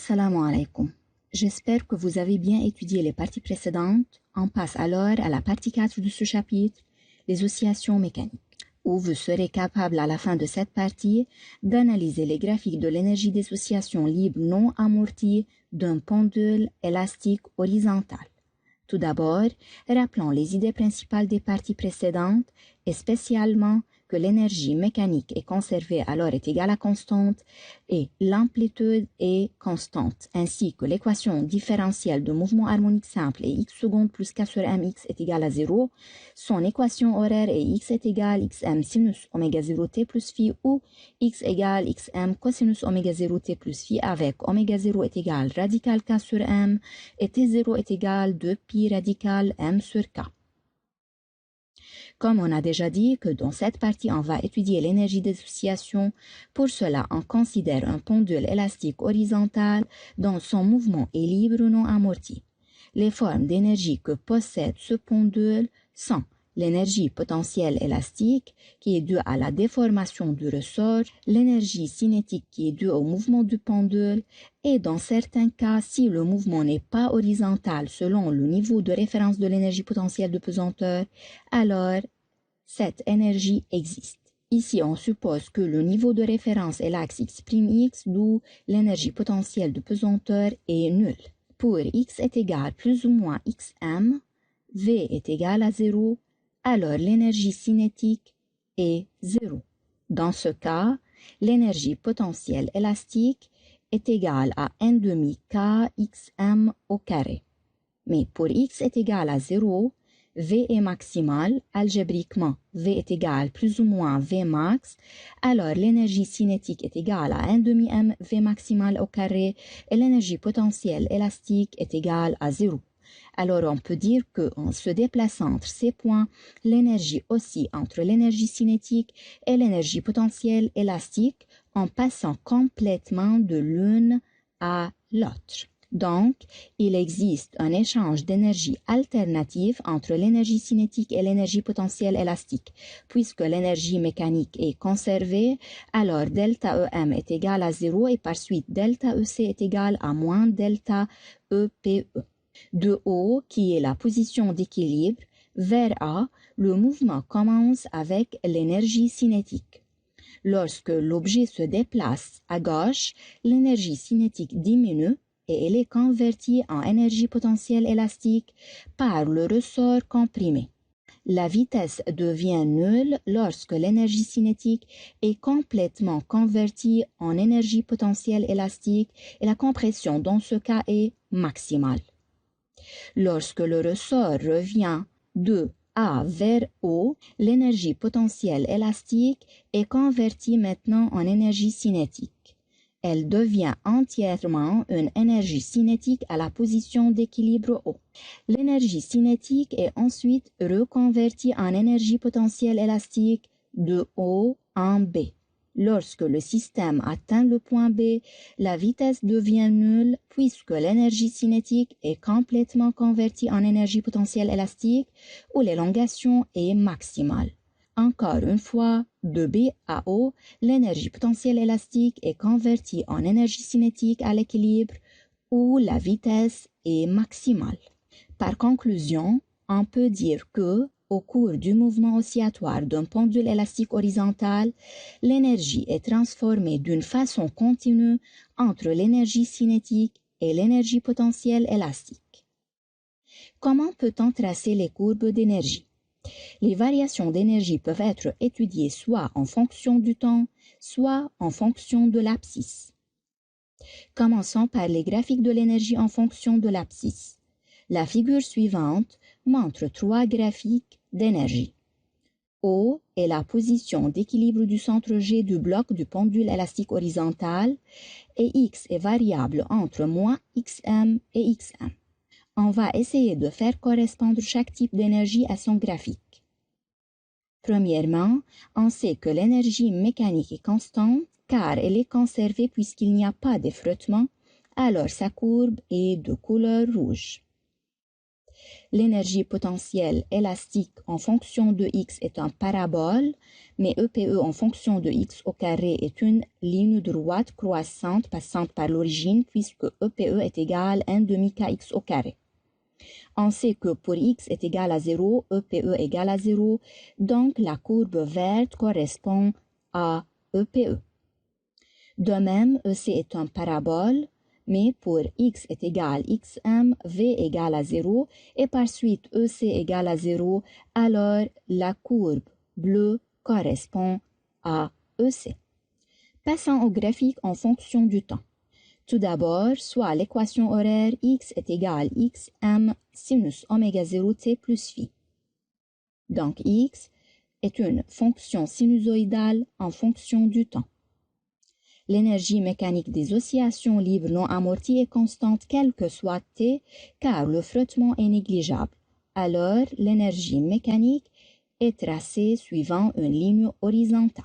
Assalamu alaikum. J'espère que vous avez bien étudié les parties précédentes. On passe alors à la partie 4 de ce chapitre, les oscillations mécaniques, où vous serez capable à la fin de cette partie d'analyser les graphiques de l'énergie des oscillations libres non amorties d'un pendule élastique horizontal. Tout d'abord, rappelons les idées principales des parties précédentes et spécialement que l'énergie mécanique est conservée alors est égale à constante et l'amplitude est constante, ainsi que l'équation différentielle de mouvement harmonique simple et x secondes plus k sur mx est égale à 0, son équation horaire est x est égal xm sinus oméga 0 t plus phi ou x égale xm cosinus oméga 0 t plus phi avec oméga 0 est égal radical k sur m et t0 est égal 2 pi radical m sur k. Comme on a déjà dit que dans cette partie, on va étudier l'énergie des oscillations, pour cela, on considère un pendule élastique horizontal dont son mouvement est libre ou non amorti. Les formes d'énergie que possède ce pendule sont l'énergie potentielle élastique, qui est due à la déformation du ressort, l'énergie cinétique qui est due au mouvement du pendule, et dans certains cas, si le mouvement n'est pas horizontal selon le niveau de référence de l'énergie potentielle de pesanteur, alors cette énergie existe. Ici, on suppose que le niveau de référence est l'axe x', d'où l'énergie potentielle de pesanteur est nulle. Pour x est égal plus ou moins xm, v est égal à 0, alors l'énergie cinétique est 0. Dans ce cas, l'énergie potentielle élastique est égale à 1 demi k xm au carré. Mais pour x est égal à 0, V est maximal, algébriquement, V est égal plus ou moins V max, alors l'énergie cinétique est égale à 1 demi m V maximal au carré et l'énergie potentielle élastique est égale à 0. Alors on peut dire qu'en se déplaçant entre ces points, l'énergie oscille entre l'énergie cinétique et l'énergie potentielle élastique en passant complètement de l'une à l'autre. Donc, il existe un échange d'énergie alternative entre l'énergie cinétique et l'énergie potentielle élastique. Puisque l'énergie mécanique est conservée, alors delta EM est égal à 0 et par suite delta EC est égal à moins delta EPE. De O, qui est la position d'équilibre, vers A, le mouvement commence avec l'énergie cinétique. Lorsque l'objet se déplace à gauche, l'énergie cinétique diminue et elle est convertie en énergie potentielle élastique par le ressort comprimé. La vitesse devient nulle lorsque l'énergie cinétique est complètement convertie en énergie potentielle élastique et la compression dans ce cas est maximale. Lorsque le ressort revient de A vers O, l'énergie potentielle élastique est convertie maintenant en énergie cinétique. Elle devient entièrement une énergie cinétique à la position d'équilibre O. L'énergie cinétique est ensuite reconvertie en énergie potentielle élastique de O en B. Lorsque le système atteint le point B, la vitesse devient nulle puisque l'énergie cinétique est complètement convertie en énergie potentielle élastique où l'élongation est maximale. Encore une fois, de B à O, l'énergie potentielle élastique est convertie en énergie cinétique à l'équilibre où la vitesse est maximale. Par conclusion, on peut dire que, au cours du mouvement oscillatoire d'un pendule élastique horizontal, l'énergie est transformée d'une façon continue entre l'énergie cinétique et l'énergie potentielle élastique. Comment peut-on tracer les courbes d'énergie? Les variations d'énergie peuvent être étudiées soit en fonction du temps, soit en fonction de l'abscisse. Commençons par les graphiques de l'énergie en fonction de l'abscisse. La figure suivante montre 3 graphiques d'énergie. O est la position d'équilibre du centre G du bloc du pendule élastique horizontal et X est variable entre moins XM et XM. On va essayer de faire correspondre chaque type d'énergie à son graphique. Premièrement, on sait que l'énergie mécanique est constante car elle est conservée puisqu'il n'y a pas de frottement, alors sa courbe est de couleur rouge. L'énergie potentielle élastique en fonction de x est un parabole, mais EPE en fonction de x au carré est une ligne droite croissante passant par l'origine puisque EPE est égal à 1 demi kx au carré. On sait que pour x est égal à 0, EPE égale à 0, donc la courbe verte correspond à EPE. De même, EC est un parabole, mais pour x est égal à xm, v égale à 0, et par suite EC égale à 0, alors la courbe bleue correspond à EC. Passons au graphique en fonction du temps. Tout d'abord, soit l'équation horaire x est égale à xm sinus oméga 0 t plus phi. Donc x est une fonction sinusoïdale en fonction du temps. L'énergie mécanique des oscillations libres non amorties est constante quel que soit t, car le frottement est négligeable. Alors, l'énergie mécanique est tracée suivant une ligne horizontale.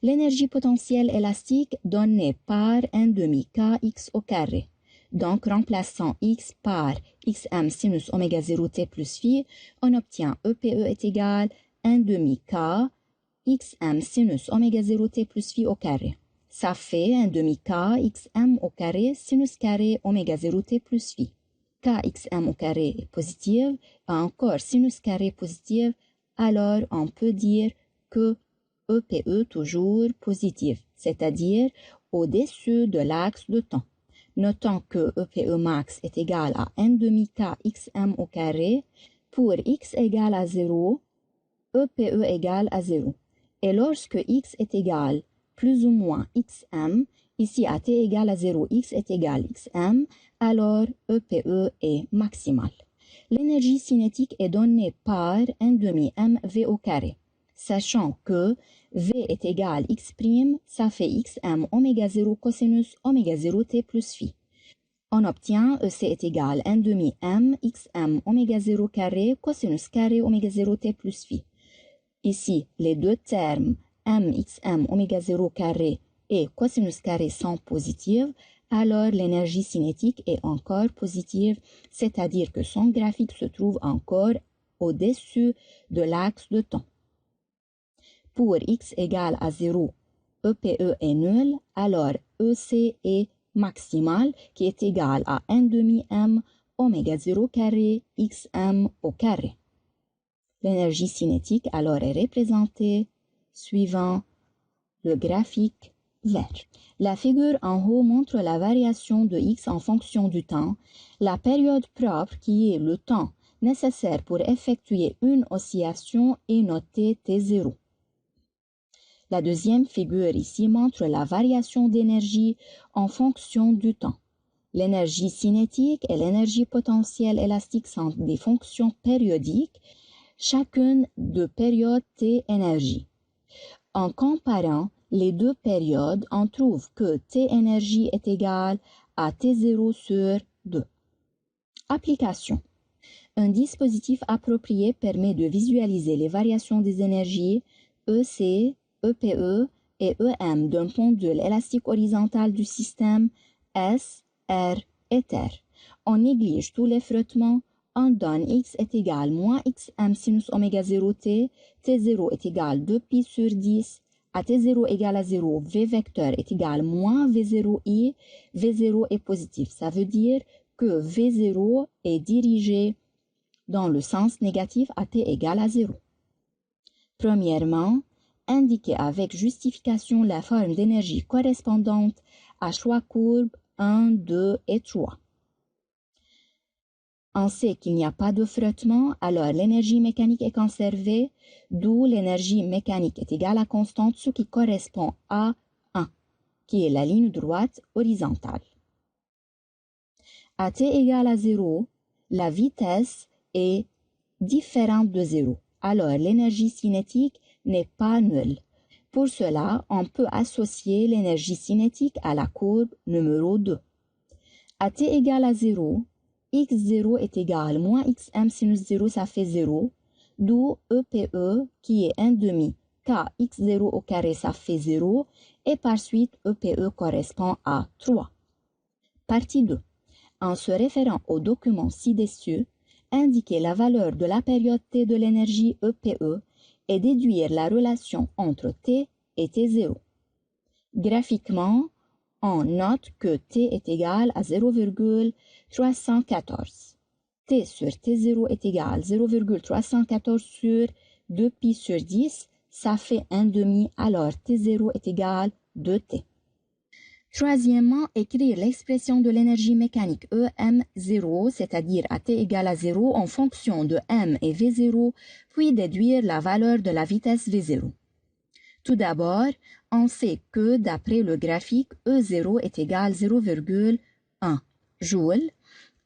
L'énergie potentielle élastique donnée par 1 demi kx au carré. Donc, remplaçant x par xm sinus oméga 0 t plus phi, on obtient EPE est égal à 1 demi k xm sinus oméga 0 t plus phi au carré. Ça fait 1 demi k xm au carré sinus carré oméga 0 t plus phi. Kxm au carré est positive, et encore sinus carré positive, alors on peut dire que EPE toujours positive, c'est-à-dire au-dessus de l'axe de temps. Notons que EPE max est égal à 1 demi k xm au carré. Pour x égale à 0, EPE égale à 0. Et lorsque x est égal plus ou moins xm, ici à t égale à 0, x est égal à xm, alors EPE est maximal. L'énergie cinétique est donnée par 1 demi mv au carré. Sachant que v est égal à x', ça fait xm oméga 0 cosinus oméga 0 t plus phi. On obtient EC est égal à 1 demi m xm oméga 0 carré cosinus carré oméga 0 t plus phi. Ici, les deux termes mxm oméga 0 carré et cosinus carré sont positifs, alors l'énergie cinétique est encore positive, c'est-à-dire que son graphique se trouve encore au-dessus de l'axe de temps. Pour x égale à 0, EPE est nul, alors EC est maximal, qui est égal à 1 demi m oméga 0 carré xm au carré. L'énergie cinétique alors est représentée suivant le graphique vert. La figure en haut montre la variation de x en fonction du temps, la période propre qui est le temps nécessaire pour effectuer une oscillation est notée T0. La deuxième figure ici montre la variation d'énergie en fonction du temps. L'énergie cinétique et l'énergie potentielle élastique sont des fonctions périodiques, chacune de période T énergie. En comparant les deux périodes, on trouve que T énergie est égale à T0 sur 2. Application. Un dispositif approprié permet de visualiser les variations des énergies EC, EPE et EM d'un pendule élastique horizontal du système S, R et R. On néglige tous les frottements. On donne x est égal à moins xm sinus oméga 0 t, t0 est égal à 2 pi sur 10, à t0 égale à 0, v vecteur est égal à moins v0i, v0 est positif. Ça veut dire que v0 est dirigé dans le sens négatif à t égale à 0. Premièrement, indiquer avec justification la forme d'énergie correspondante à choix courbe 1, 2 et 3. On sait qu'il n'y a pas de frottement, alors l'énergie mécanique est conservée, d'où l'énergie mécanique est égale à constante, ce qui correspond à 1, qui est la ligne droite horizontale. À t égale à 0, la vitesse est différente de 0, alors l'énergie cinétique n'est pas nulle. Pour cela, on peut associer l'énergie cinétique à la courbe numéro 2. À t égale à 0, x0 est égal à moins xm sinus 0, ça fait 0, d'où EPE qui est 1 demi k x0 au carré, ça fait 0, et par suite EPE correspond à 3. Partie 2. En se référant au document ci-dessus, indiquer la valeur de la période T de l'énergie EPE et déduire la relation entre T et T0. Graphiquement, on note que T est égal à 0,314. T sur T0 est égal à 0,314 sur 2 pi sur 10, ça fait 1/2, alors T0 est égal à 2T. Troisièmement, écrire l'expression de l'énergie mécanique EM0, c'est-à-dire à T égale à 0 en fonction de M et V0, puis déduire la valeur de la vitesse V0. Tout d'abord, on sait que d'après le graphique, E0 est égal à 0,1 joule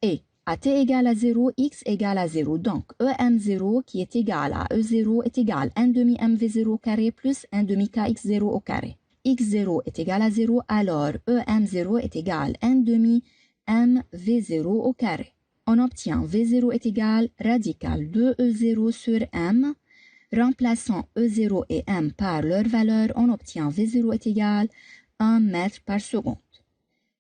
et à T égale à 0, X égale à 0. Donc, EM0 qui est égal à E0 est égal à 1/2 MV0 au carré plus 1/2 KX0 au carré. X0 est égal à 0, alors EM0 est égal à 1/2 MV0 au carré. On obtient V0 est égal à radical de E0 sur M. Remplaçant E0 et M par leur valeur, on obtient V0 est égal à 1 mètre par seconde.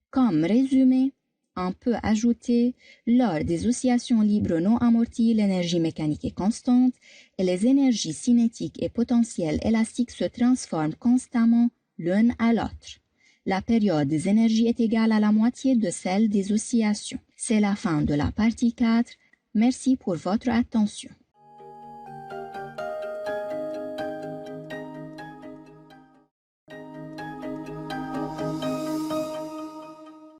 Comme résumé, on peut ajouter, lors des oscillations libres non amorties, l'énergie mécanique est constante et les énergies cinétiques et potentielles élastiques se transforment constamment l'une à l'autre. La période des énergies est égale à la moitié de celle des oscillations. C'est la fin de la partie 4. Merci pour votre attention.